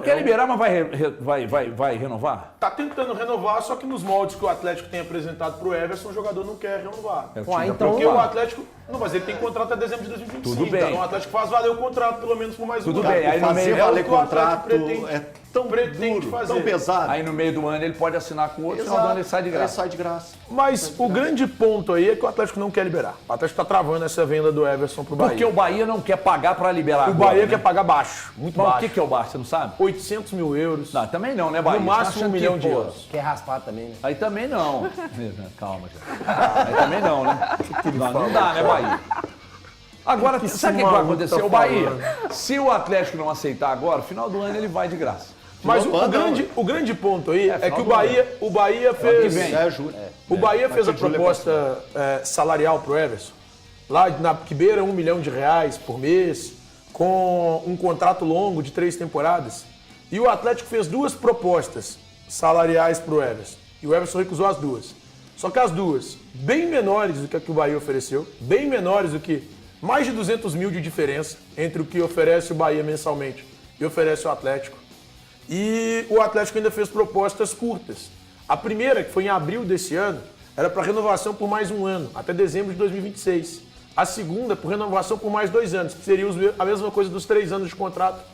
quer liberar, mas vai renovar? Tá tentando renovar, só que nos moldes que o Atlético tem apresentado pro Everson, o jogador não quer renovar. Então, porque o Atlético... Não, mas ele tem contrato até dezembro de 2025. Tudo bem. Então o Atlético faz valer o contrato pelo menos por mais um ano. Tudo bem. Aí no fazer meio, valer que o Atlético contrato é tão duro, fazer. tão pesado. aí no meio do ano ele pode assinar com outro, no final do ano ele sai de Ele graça. sai de graça. Mas o grande ponto aí é que o Atlético não quer liberar. O Atlético tá travando essa venda do Everson pro Bahia. Porque o Bahia não quer pagar para liberar O agora, Bahia né? quer pagar baixo, muito Mas baixo. o que é o baixo, você não sabe? 800 mil euros. Não, também não, né, Bahia? No Você tá máximo achando 1 milhão que, de pô, euros. quer raspar também, né? Aí também não. Calma, já. Aí também não, né? Não dá, né, Bahia? Agora, sabe o que vai acontecer? O Bahia, se o Atlético não aceitar agora, final do ano ele vai de graça. Mas Final do ano, o grande ponto aí é que final o Bahia fez... vem. O Bahia fez a de julho é proposta salarial pro Everson, lá que beira R$1 milhão por mês, com um contrato longo de 3 temporadas. E o Atlético fez 2 propostas salariais pro Everson. E o Everson recusou as 2. Só que as 2, bem menores do que a que o Bahia ofereceu, bem menores do que mais de 200 mil de diferença entre o que oferece o Bahia mensalmente e oferece o Atlético. E o Atlético ainda fez propostas curtas. A primeira, que foi em abril desse ano, era para renovação por mais um ano, até dezembro de 2026. A segunda, por renovação por mais 2 anos, que seria a mesma coisa dos 3 anos de contrato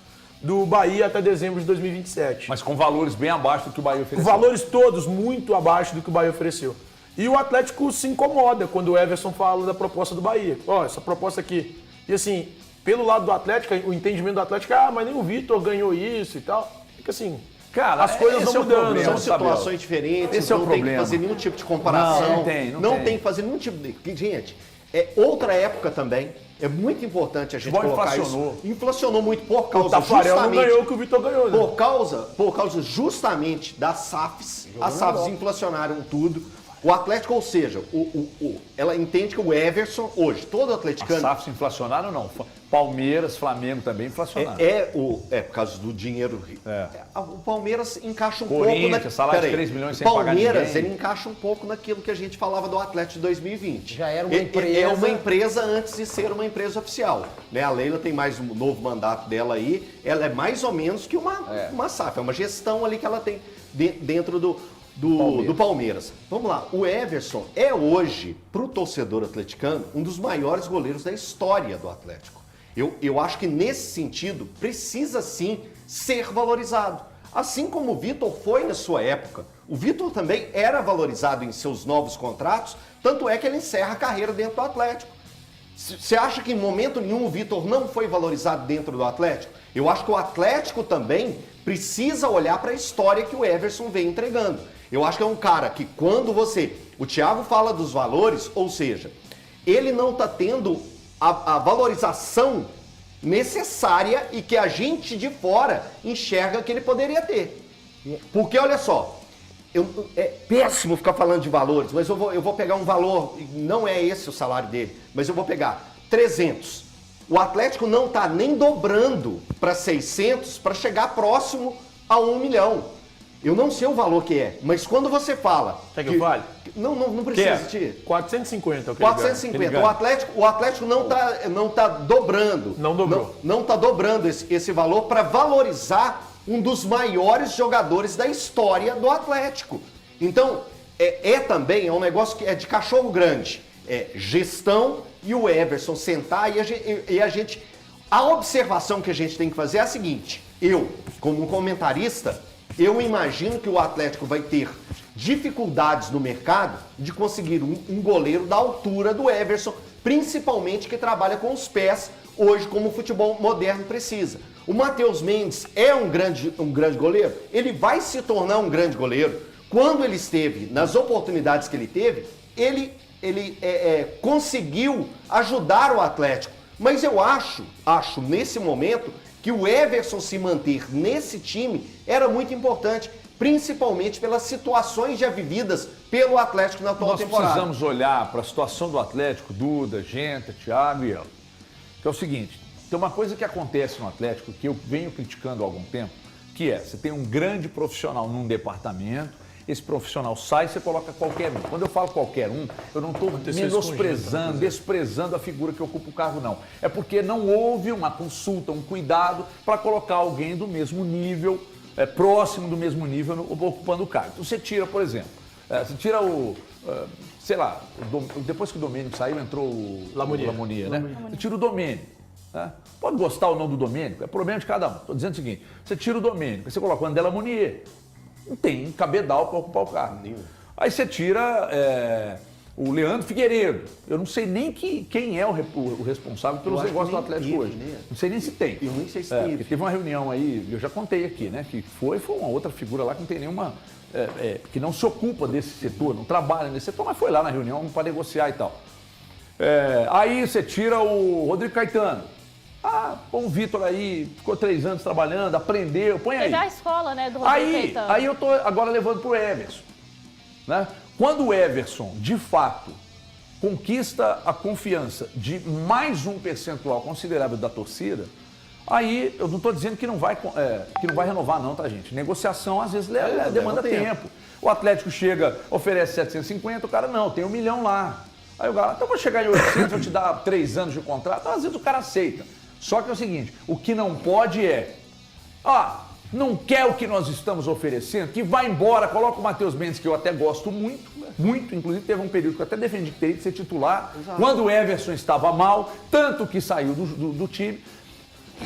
do Bahia até dezembro de 2027. Mas com valores bem abaixo do que o Bahia ofereceu. Valores todos muito abaixo do que o Bahia ofereceu. E o Atlético se incomoda quando o Everson fala da proposta do Bahia. Ó, essa proposta aqui. E assim, pelo lado do Atlético, o entendimento do Atlético é, mas nem o Vitor ganhou isso e tal. Fica assim, Cara, as coisas esse vão é o mudando. problema, São sabe, situações diferentes, Esse é o não tem que problema. fazer nenhum tipo de comparação. Não tem. tem que fazer nenhum tipo de... Gente, é outra época também. É muito importante a gente Futebol colocar inflacionou. isso. Inflacionou muito por O causa Tafarel não justamente... ganhou o que o Vitor ganhou, né? Por causa justamente das SAFs. As SAFs inflacionaram tudo. O Atlético, ou seja, ela entende que o Everson, hoje, todo atleticano... As SAFs inflacionaram ou não? Palmeiras, Flamengo também inflacionaram. por causa do dinheiro. O Palmeiras encaixa um Corinthians, pouco... salário de 3 milhões sem pagar Palmeiras, ninguém. ele encaixa um pouco naquilo que a gente falava do Atlético de 2020. Já era uma É empresa... uma empresa antes de ser uma empresa oficial. Né? A Leila tem mais um novo mandato dela aí. Ela é mais ou menos que uma SAF. É uma gestão ali que ela tem dentro do Palmeiras. Vamos lá, o Everson é hoje, para o torcedor atleticano, um dos maiores goleiros da história do Atlético. Eu acho que nesse sentido precisa sim ser valorizado. Assim como o Vitor foi na sua época. O Vitor também era valorizado em seus novos contratos, tanto é que ele encerra a carreira dentro do Atlético. Você acha que em momento nenhum o Vitor não foi valorizado dentro do Atlético? Eu acho que o Atlético também precisa olhar para a história que o Everson vem entregando. Eu acho que é um cara que quando o Thiago fala dos valores, ou seja, ele não está tendo a valorização necessária e que a gente de fora enxerga que ele poderia ter. Porque olha só, é péssimo ficar falando de valores, mas eu vou pegar um valor, não é esse o salário dele, mas eu vou pegar 300. O Atlético não está nem dobrando para 600 para chegar próximo a 1 milhão. Eu não sei o valor que é, mas quando você fala... Quer que eu fale? Não precisa assistir. 450 é o que 450. ele ganha. O Atlético não tá dobrando. Não dobrou. Não tá dobrando esse valor para valorizar um dos maiores jogadores da história do Atlético. Então, também um negócio que é de cachorro grande. É gestão e o Everson sentar e a gente... A observação que a gente tem que fazer é a seguinte. Eu, como um comentarista, eu imagino que o Atlético vai ter dificuldades no mercado de conseguir um goleiro da altura do Everson, principalmente que trabalha com os pés hoje, como o futebol moderno precisa. O Matheus Mendes é um grande goleiro? Ele vai se tornar um grande goleiro. Quando ele esteve, nas oportunidades que ele teve, ele conseguiu ajudar o Atlético. Mas eu acho nesse momento que o Everson se manter nesse time era muito importante, principalmente pelas situações já vividas pelo Atlético na atual temporada. Nós precisamos olhar para a situação do Atlético, Duda, Genta, Thiago e eu. Que é o seguinte, tem uma coisa que acontece no Atlético que eu venho criticando há algum tempo, que é, você tem um grande profissional num departamento esse profissional sai, você coloca qualquer um. Quando eu falo qualquer um, eu não estou menosprezando, desprezando a figura que ocupa o cargo, não. É porque não houve uma consulta, um cuidado para colocar alguém do mesmo nível, próximo do mesmo nível, ocupando o cargo. Então você tira, por exemplo, você tira sei lá, depois que o Domênico saiu, entrou o Lamonier, né? Você tira o Domênico. Né? Pode gostar ou não do Domênico, é problema de cada um. Estou dizendo o seguinte, você tira o Domênico, você coloca o André Lamonier. Não tem cabedal para ocupar o cargo. Aí você tira o Leandro Figueiredo. Eu não sei nem quem é o responsável pelos negócios do Atlético hoje. Não sei nem se tem. Eu nem sei se tem. Teve uma reunião aí, eu já contei aqui, né? Que foi uma outra figura lá que não tem nenhuma... que não se ocupa desse setor, não trabalha nesse setor, mas foi lá na reunião para negociar e tal. Aí você tira o Rodrigo Caetano. O Vitor aí ficou 3 anos trabalhando, aprendeu, põe aí. Teve a escola, né, do Rodrigo Caetano. Aí eu tô agora levando pro Everson. Né? Quando o Everson, de fato, conquista a confiança de mais um percentual considerável da torcida, aí eu não estou dizendo que não vai renovar não, tá, gente? Negociação, às vezes, demanda tempo. O Atlético chega, oferece 750, o cara, não, tem 1 milhão lá. Aí o cara, então vou chegar em 800, vou te dar 3 anos de contrato. Às vezes o cara aceita. Só que é o seguinte, o que não pode não quer o que nós estamos oferecendo, que vai embora, coloca o Matheus Mendes, que eu até gosto muito, inclusive teve um período que eu até defendi que teria que ser titular, quando o Everson estava mal, tanto que saiu do time.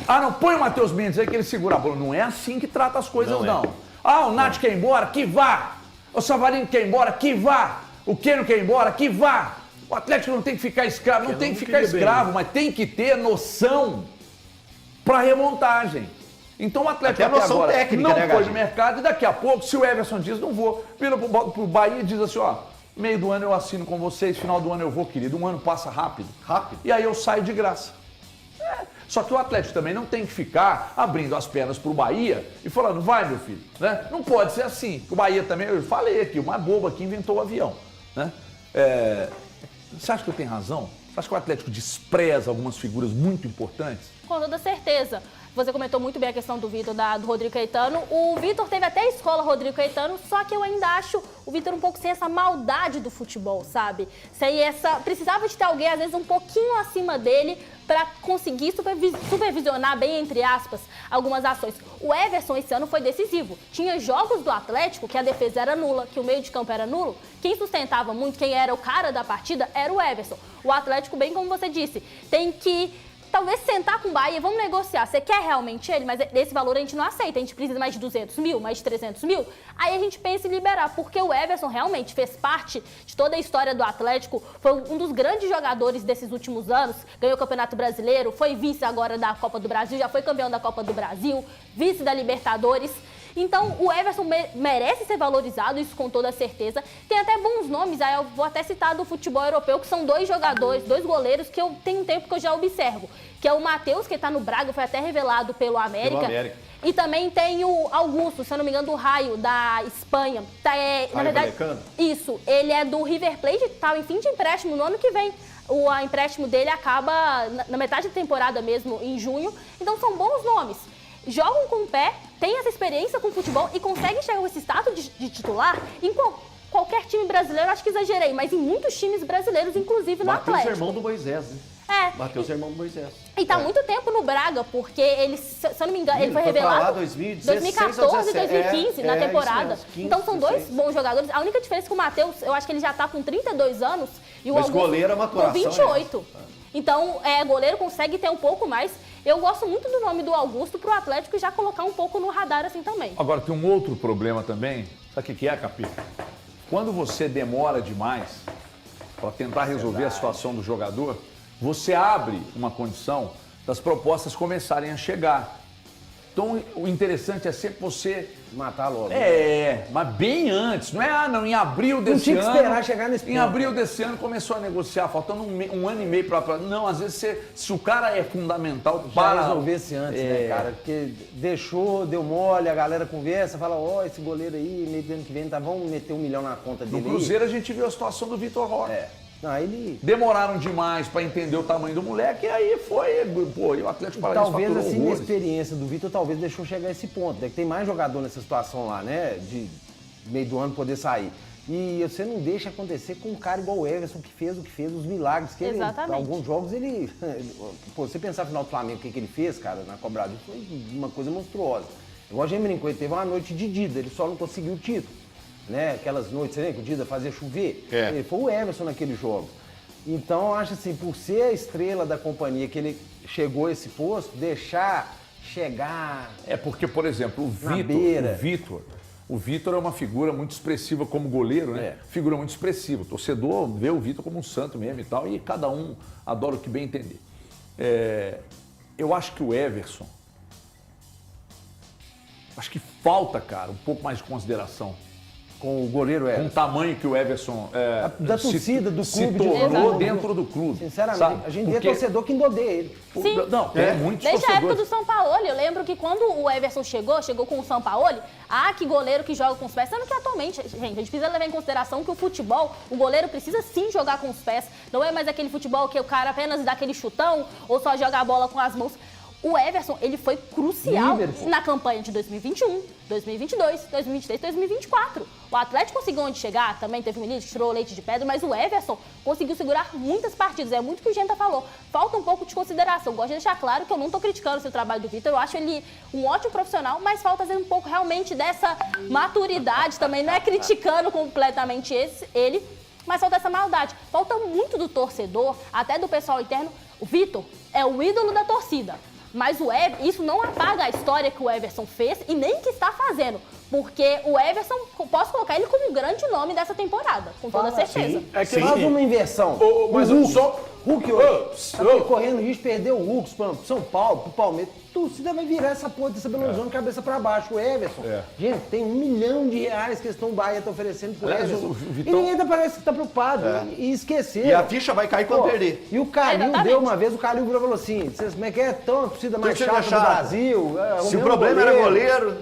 Não, põe o Matheus Mendes aí que ele segura a bola. Não é assim que trata as coisas, não. O Nath quer ir embora? Que vá! O Savarino quer ir embora? Que vá! O Keno quer ir embora? Que vá! O Atlético não tem que ficar escravo, não tem que ficar escravo, mas tem que ter noção para remontagem. Então o Atlético até agora técnica, não foi no mercado e daqui a pouco, se o Everson diz não vou, vira pro Bahia e diz assim, meio do ano eu assino com vocês, final do ano eu vou, querido. Um ano passa rápido. E aí eu saio de graça. Só que o Atlético também não tem que ficar abrindo as pernas pro Bahia e falando, vai meu filho, né? Não pode ser assim. O Bahia também, eu falei aqui, uma boba que inventou o avião, né? Você acha que eu tenho razão? Você acha que o Atlético despreza algumas figuras muito importantes? Com toda certeza. Você comentou muito bem a questão do Vitor, do Rodrigo Caetano. O Vitor teve até a escola Rodrigo Caetano, só que eu ainda acho o Vitor um pouco sem essa maldade do futebol, sabe? Precisava de ter alguém, às vezes, um pouquinho acima dele para conseguir supervisionar, bem entre aspas, algumas ações. O Everson esse ano foi decisivo. Tinha jogos do Atlético que a defesa era nula, que o meio de campo era nulo. Quem sustentava muito, quem era o cara da partida, era o Everson. O Atlético, bem como você disse, tem que talvez sentar com o Bahia, vamos negociar. Você quer realmente ele? Mas esse valor a gente não aceita. A gente precisa mais de 200 mil, mais de 300 mil. Aí a gente pensa em liberar, porque o Everson realmente fez parte de toda a história do Atlético. Foi um dos grandes jogadores desses últimos anos. Ganhou o Campeonato Brasileiro, foi vice agora da Copa do Brasil, já foi campeão da Copa do Brasil, vice da Libertadores. Então, o Everson merece ser valorizado, isso com toda certeza. Tem até bons nomes, aí eu vou até citar do futebol europeu, que são 2 jogadores, 2 goleiros, que eu tenho um tempo que eu já observo. Que é o Matheus, que está no Braga, foi até revelado pelo América. E também tem o Augusto, se eu não me engano, do Raio, da Espanha. Na verdade, isso, ele é do River Plate, está em fim de empréstimo no ano que vem. O empréstimo dele acaba na metade da temporada mesmo, em junho. Então, são bons nomes. Jogam com o pé, têm essa experiência com o futebol e conseguem chegar com esse status de titular em qualquer time brasileiro, acho que exagerei, mas em muitos times brasileiros, inclusive no Atlético. Matheus é irmão do Moisés, né? Matheus é irmão do Moisés. E tá há muito tempo no Braga, porque ele, se eu não me engano, ele foi revelado lá 2014 e 2015, na temporada. Mesmo, 15, então são 2 bons jogadores. A única diferença é que o Matheus, eu acho que ele já tá com 32 anos e o Augusto goleiro, a maturação com 28. Então, goleiro consegue ter um pouco mais. Eu gosto muito do nome do Augusto pro Atlético e já colocar um pouco no radar assim também. Agora, tem um outro problema também. Sabe o que é, Capita? Quando você demora demais para tentar resolver a situação do jogador, você abre uma condição das propostas começarem a chegar. Então, o interessante é sempre você matar logo. Mas bem antes. Não é, em abril desse ano. Não tinha que esperar chegar nesse ponto. Em abril desse ano começou a negociar, faltando um ano e meio para... Não, às vezes, se o cara é fundamental para... resolvesse antes, né, cara? Porque deu mole, a galera conversa, fala, esse goleiro aí, meio do ano que vem, vamos meter 1 milhão na conta dele. No Cruzeiro a gente viu a situação do Vitor Roque. Demoraram demais para entender o tamanho do moleque e aí foi, e o Atlético Paranaense talvez faturou a experiência do Vitor talvez deixou chegar a esse ponto, né? Que tem mais jogador nessa situação lá, né? De meio do ano poder sair. E você não deixa acontecer com um cara igual o Everson, que fez os milagres. Que ele, alguns jogos ele... Pô, você pensar no final do Flamengo, o que ele fez, cara, na Copa Brasil, foi uma coisa monstruosa. Igual a gente brincou, ele teve uma noite de Dida, ele só não conseguiu o título. Né? Aquelas noites, você lembra que o Dida fazia chover? Ele foi o Everson naquele jogo. Então, eu acho assim, por ser a estrela da companhia que ele chegou a esse posto, deixar chegar... É porque, por exemplo, o Vitor é uma figura muito expressiva como goleiro, né? Figura muito expressiva. O torcedor vê o Vitor como um santo mesmo e tal, e cada um adora o que bem entender. Eu acho que o Everson... Acho que falta, cara, um pouco mais de consideração. Com o goleiro Com o tamanho que o Everson da torcida, do clube, se tornou dentro do clube. Sinceramente, sabe? a gente vê torcedor que endodeia ele. Sim. Não, tem muitos Desde a época torcedores. do São Paulo, eu lembro que quando o Everson chegou com o São Paulo, que goleiro que joga com os pés. Sendo que atualmente, gente, a gente precisa levar em consideração que o futebol, o goleiro precisa sim jogar com os pés. Não é mais aquele futebol que o cara apenas dá aquele chutão ou só joga a bola com as mãos. O Everson, ele foi crucial na campanha de 2021, 2022, 2023, 2024. O Atlético conseguiu onde chegar, também teve um menino que tirou o leite de pedra, mas o Everson conseguiu segurar muitas partidas. É muito o que o Genta falou. Falta um pouco de consideração. Gosto de deixar claro que eu não estou criticando o seu trabalho do Vitor. Eu acho ele um ótimo profissional, mas falta um pouco realmente dessa maturidade também. Não é criticando completamente ele, mas falta essa maldade. Falta muito do torcedor, até do pessoal interno. O Vitor é o ídolo da torcida. Mas isso não apaga a história que o Everson fez e nem que está fazendo. Porque o Everson, posso colocar ele como um grande nome dessa temporada, com toda certeza. Faz uma inversão. Mas Hulk hoje tá correndo risco de perder o Hulk para São Paulo, pro Palmeiras. A torcida vai virar essa porra dessa Belo Horizonte cabeça para baixo. O Everson, gente, tem R$1 milhão que o Bahia tá oferecendo pro Everson. E ninguém parece que tá preocupado. E esquecer. E a ficha vai cair quando perder. E o Calil deu uma vez, o Calil falou assim, como é que é tão a torcida mais chata do Brasil? Se o problema era goleiro...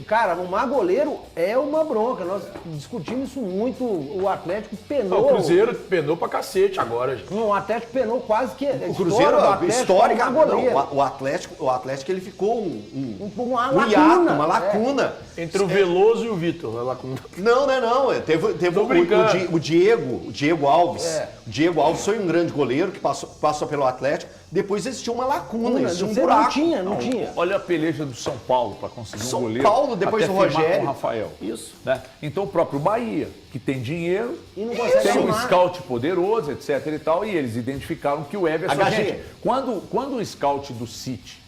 Cara, arrumar goleiro é uma bronca. Nós discutimos isso muito. O Atlético penou. O Cruzeiro penou pra cacete agora, gente. Não, o Atlético penou quase que... O Cruzeiro, histórica, o Atlético ele ficou uma hiato, uma lacuna. Entre o Veloso e o Vitor, a lacuna. Não. Teve o Diego Alves. O Diego Alves foi um grande goleiro que passou pelo Atlético. Depois existiu uma lacuna, existiu um buraco. Não tinha. Olha a peleja do São Paulo para conseguir um goleiro. São Paulo, depois até do Rogério. Com o Rafael. Isso. Né? Então o próprio Bahia, que tem dinheiro, e não consegue tem um arrumar. scout poderoso, etc e tal, e eles identificaram que o Everson... Gente, quando o scout do City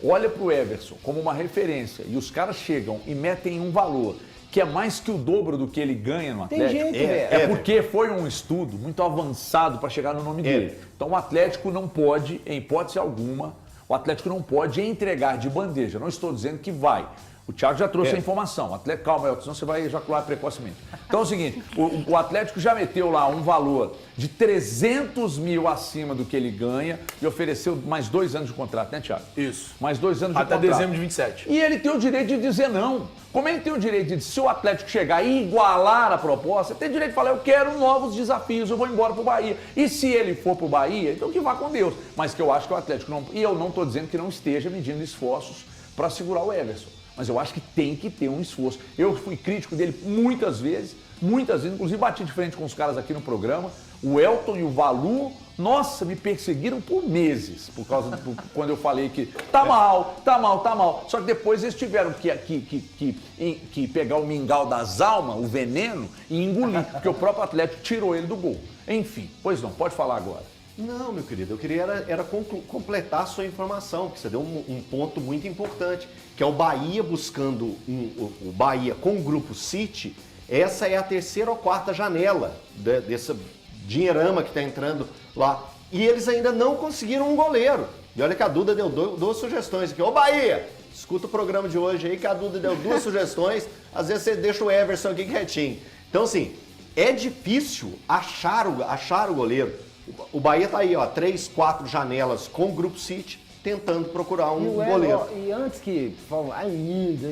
olha para o Everson como uma referência e os caras chegam e metem um valor que é mais que o dobro do que ele ganha no Atlético, Tem jeito, é porque foi um estudo muito avançado para chegar no nome dele. Então o Atlético não pode, em hipótese alguma, o Atlético não pode entregar de bandeja. Não estou dizendo que vai. O Thiago já trouxe a informação. Atlético, calma, Elton, senão você vai ejacular precocemente. Então é o seguinte, o Atlético já meteu lá um valor de 300 mil acima do que ele ganha e ofereceu mais 2 anos de contrato, né, Thiago? Isso. Mais 2 anos de Até contrato. dezembro de 27. E ele tem o direito de dizer não. Como ele tem o direito de, se o Atlético chegar e igualar a proposta, tem direito de falar, eu quero novos desafios, eu vou embora pro Bahia. E se ele for pro Bahia, então que vá com Deus. Mas que eu acho que o Atlético não... E eu não estou dizendo que não esteja medindo esforços para segurar o Everson. Mas eu acho que tem que ter um esforço. Eu fui crítico dele muitas vezes, inclusive bati de frente com os caras aqui no programa. O Elton e o Valu, nossa, me perseguiram por meses, por causa quando eu falei que tá mal. Só que depois eles tiveram que pegar o mingau das almas, o veneno, e engolir, porque o próprio Atlético tirou ele do gol. Enfim, pois não, pode falar agora. Não, meu querido, eu queria era completar a sua informação, que você deu um ponto muito importante, que é o Bahia buscando o Bahia com o Grupo City. Essa é a 3ª ou 4ª janela dessa dinheirama que está entrando lá. E eles ainda não conseguiram um goleiro. E olha que a Duda deu 2 sugestões aqui. Ô Bahia, escuta o programa de hoje aí, que a Duda deu 2 sugestões. Às vezes você deixa o Everson aqui quietinho. Então assim, é difícil achar o goleiro. O Bahia tá aí, ó, 3, 4 janelas com o Grupo City, tentando procurar um goleiro. E antes que falam,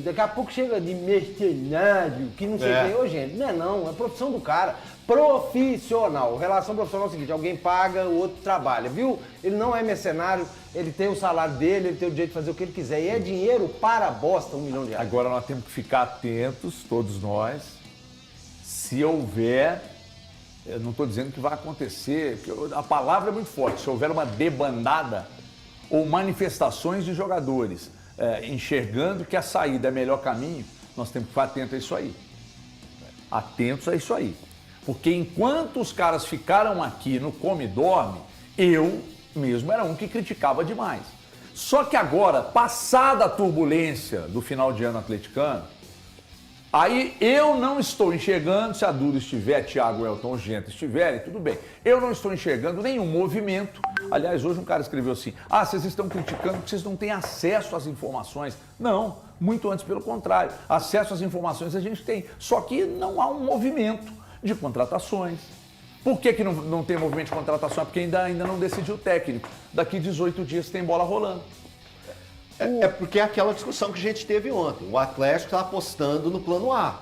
daqui a pouco chega de mercenário, que não sei o que. Ô, gente, não, é profissão do cara. Profissional. Relação profissional é o seguinte, alguém paga, o outro trabalha, viu? Ele não é mercenário, ele tem o salário dele, ele tem o direito de fazer o que ele quiser. E é dinheiro para a bosta, R$1 milhão. Agora nós temos que ficar atentos, todos nós, Se houver, eu não estou dizendo que vai acontecer, porque a palavra é muito forte, se houver uma debandada ou manifestações de jogadores enxergando que a saída é o melhor caminho, nós temos que ficar atentos a isso aí. Atentos a isso aí. Porque enquanto os caras ficaram aqui no come e dorme, eu mesmo era um que criticava demais. Só que agora, passada a turbulência do final de ano atleticano, aí eu não estou enxergando, se a Duda estiver, Thiago, Elton ou Gento estiverem, tudo bem. Eu não estou enxergando nenhum movimento. Aliás, hoje um cara escreveu assim, vocês estão criticando porque vocês não têm acesso às informações. Não, muito antes pelo contrário. Acesso às informações a gente tem, só que não há um movimento de contratações. Por que não tem movimento de contratação? É porque ainda não decidiu o técnico. Daqui 18 dias tem bola rolando. É porque é aquela discussão que a gente teve ontem. O Atlético está apostando no plano A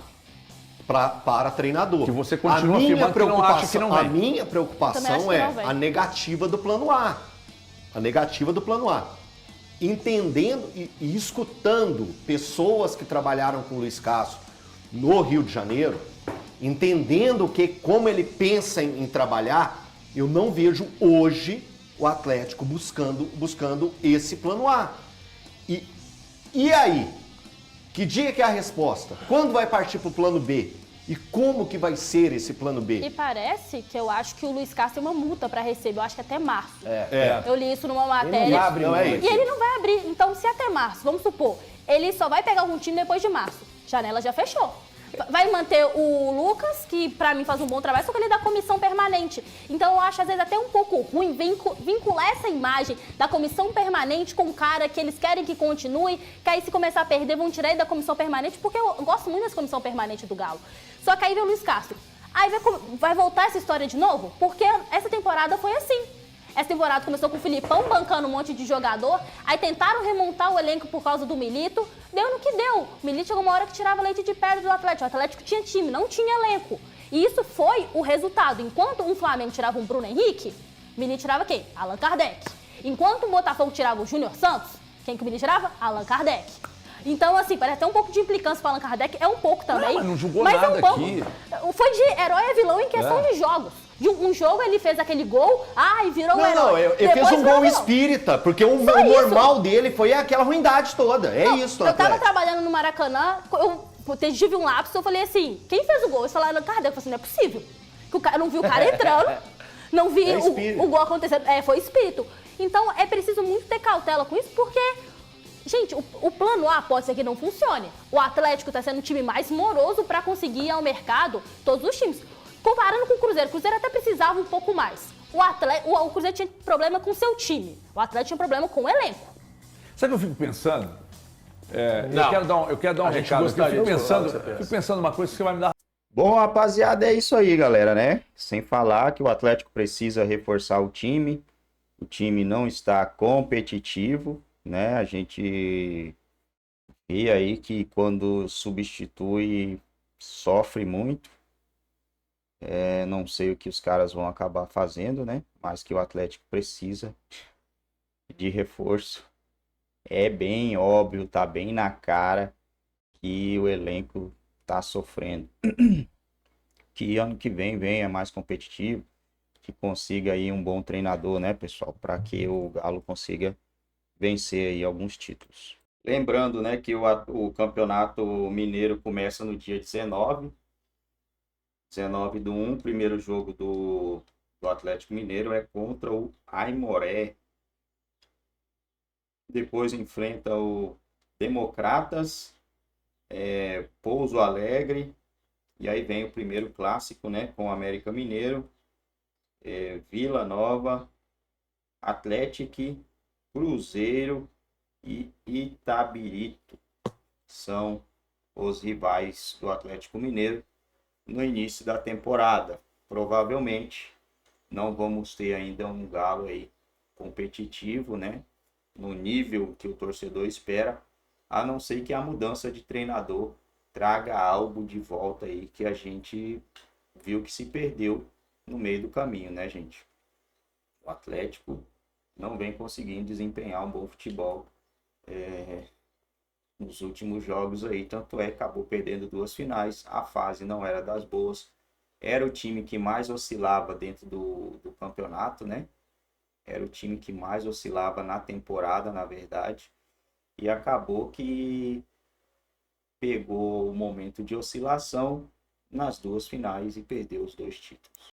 para treinador. Que você continua afirmando que não acha que não vai. A minha preocupação é a negativa do plano A. A negativa do plano A. Entendendo e escutando pessoas que trabalharam com o Luiz Castro no Rio de Janeiro, entendendo como ele pensa em trabalhar, eu não vejo hoje o Atlético buscando esse plano A. E aí? Que dia que é a resposta? Quando vai partir para o plano B? E como que vai ser esse plano B? E parece que eu acho que o Luiz Castro tem uma multa para receber, eu acho que até março. É. Eu li isso numa matéria. Ele não vai abrir, não é E ele não vai abrir. Então, se até março, vamos supor, ele só vai pegar algum time depois de março. Janela já fechou. Vai manter o Lucas, que pra mim faz um bom trabalho, só que ele é da comissão permanente. Então eu acho às vezes até um pouco ruim vincular essa imagem da comissão permanente com um cara que eles querem que continue, que aí se começar a perder vão tirar ele da comissão permanente, porque eu gosto muito dessa comissão permanente do Galo. Só que aí vem o Luiz Castro. Aí vai voltar essa história de novo? Porque essa temporada foi assim. Essa temporada começou com o Filipão bancando um monte de jogador, aí tentaram remontar o elenco por causa do Milito, deu no que deu. O Milito chegou uma hora que tirava leite de pedra do Atlético. O Atlético tinha time, não tinha elenco. E isso foi o resultado. Enquanto um Flamengo tirava um Bruno Henrique, o Milito tirava quem? Allan Kardec. Enquanto o Botafogo tirava o Júnior Santos, quem que o Milito tirava? Allan Kardec. Então, assim, parece até um pouco de implicância para Allan Kardec, é um pouco também. Não, mas não julgou nada aqui. Foi de herói a vilão em questão de jogos. De um jogo ele fez aquele gol, e virou um herói. Não, ele fez um gol espírita, porque o normal dele foi aquela ruindade toda. Isso, eu tava trabalhando no Maracanã, eu tive um lapso, eu falei assim, quem fez o gol? Eles falaram, Kardec, eu falei assim, não é possível. Que eu não vi o cara entrando, não vi o gol acontecendo. Foi espírito. Então é preciso muito ter cautela com isso, porque... Gente, o plano A pode ser que não funcione. O Atlético está sendo o time mais moroso para conseguir ir ao mercado, todos os times. Comparando com o Cruzeiro até precisava um pouco mais. O Cruzeiro tinha problema com o seu time. O Atlético tinha problema com o elenco. Sabe o que eu fico pensando? Eu quero dar um recado aqui. Eu fico pensando uma coisa que você vai me dar. Bom, rapaziada, é isso aí, galera, né? Sem falar que o Atlético precisa reforçar o time. O time não está competitivo, né? A gente vê aí que quando substitui sofre muito. Não sei o que os caras vão acabar fazendo, né? Mas que o Atlético precisa de reforço. É bem óbvio, tá bem na cara que o elenco tá sofrendo. Que ano que vem venha mais competitivo, que consiga aí um bom treinador, né, pessoal? Para que o Galo consiga vencer aí alguns títulos. Lembrando, né, que o Campeonato Mineiro começa no dia 19/1, primeiro jogo do Atlético Mineiro é contra o Aimoré. Depois enfrenta o Democratas, Pouso Alegre, e aí vem o primeiro clássico, né, com o América Mineiro, Vila Nova, Atlético, Cruzeiro e Itabirito. São os rivais do Atlético Mineiro no início da temporada. Provavelmente não vamos ter ainda um Galo aí competitivo, né, no nível que o torcedor espera, a não ser que a mudança de treinador traga algo de volta aí que a gente viu que se perdeu no meio do caminho, né, gente? O Atlético não vem conseguindo desempenhar um bom futebol nos últimos jogos aí, tanto é que acabou perdendo 2 finais, a fase não era das boas, era o time que mais oscilava dentro do campeonato, né? Era o time que mais oscilava na temporada, na verdade, e acabou que pegou o momento de oscilação nas 2 finais e perdeu os 2 títulos.